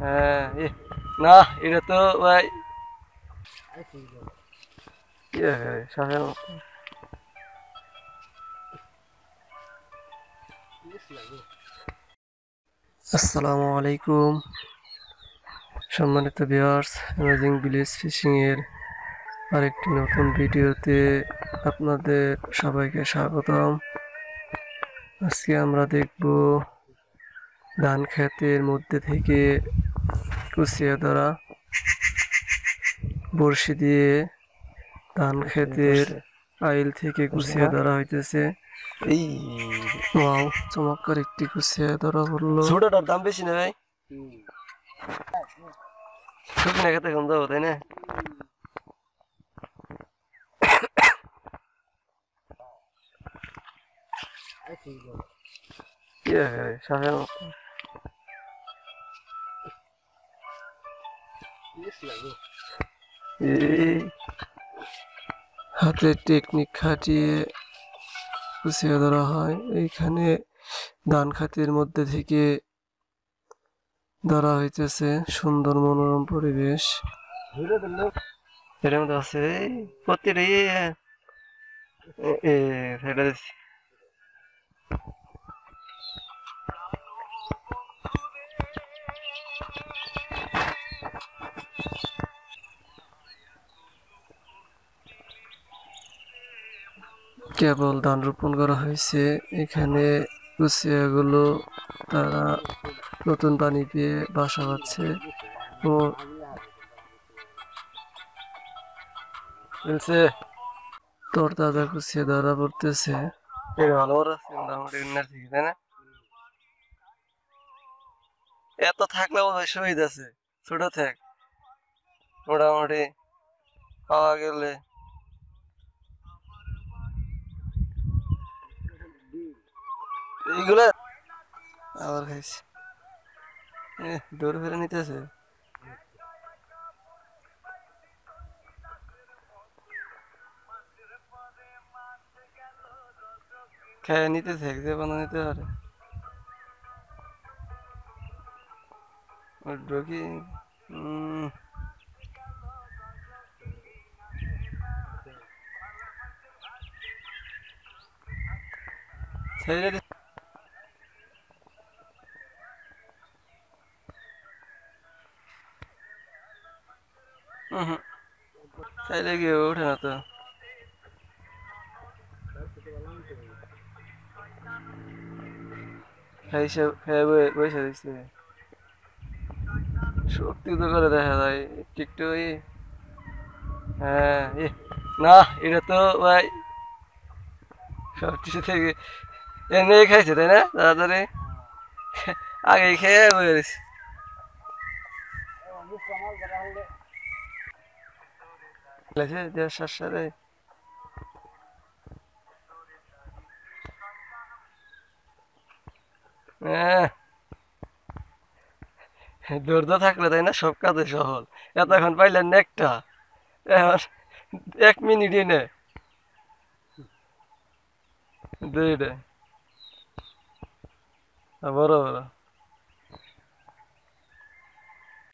হ্যাঁ না এটা তো ভাই সাপের মতো। আসসালামু আলাইকুম সম্মানিত ভিউয়ার্স, অ্যামেজিং ভিলেজ ফিশিং এর আরেকটি নতুন ভিডিওতে আপনাদের সবাইকে স্বাগতম। আজকে আমরা দেখব ধান ক্ষেতের মধ্যে থেকে কুচিয়া ধরা। বড়শি দিয়ে ধান ক্ষেতের আইল থেকে কুচিয়া ধরা হইতেছে। এই ওয়াও, চমৎকার একটি কুচিয়া ধরা পড়লো। ছোটটার দাম বেশি না ভাই? শুকনা খেতে কম যাবো তাই না? সাপের মতো। হাতের টেকনিক খাটিয়ে কুচিয়া ধরা হয়। এইখানে ধান খাতের মধ্যে থেকে ধরা হইতেছে। সুন্দর মনোরম পরিবেশ এর মধ্যে আছে প্রতিটা কেবল ধান রোপণ করা হয়েছে। এখানে কুচিয়াগুলো তারা নতুন পানি পেয়ে বাসা বাঁধছে ও তরতাজা কুচিয়া ধরা পড়তেছে। এত থাকলে বোধহয় সুবিধা আছে, ছোট থাক মোটামুটি পাওয়া গেলে। এইগুলা আবার খাইছি দৌড় ফেলে নিতেছে। খেয়ে নিতেছে, যে কোনো নিতে পারে। ঢুকি ছেড়ে চাইলে গিয়ে ওঠে না তো। বসে দিচ্ছে, শক্তি তো করে দেখা যায় একটু। হ্যাঁ না এটা তো ভাই সব কিছু থেকে এমনি খাইছে তাই না তাড়াতাড়ি আগে খেয়ে বয়ে দিচ্ছে। দেড় সাথে দৌড় থাকলে তাই না সব কাজে সহল। এতক্ষণ পাইলেন একটা, এখন 1 মিনিটই নে দুইটা বড় বড়।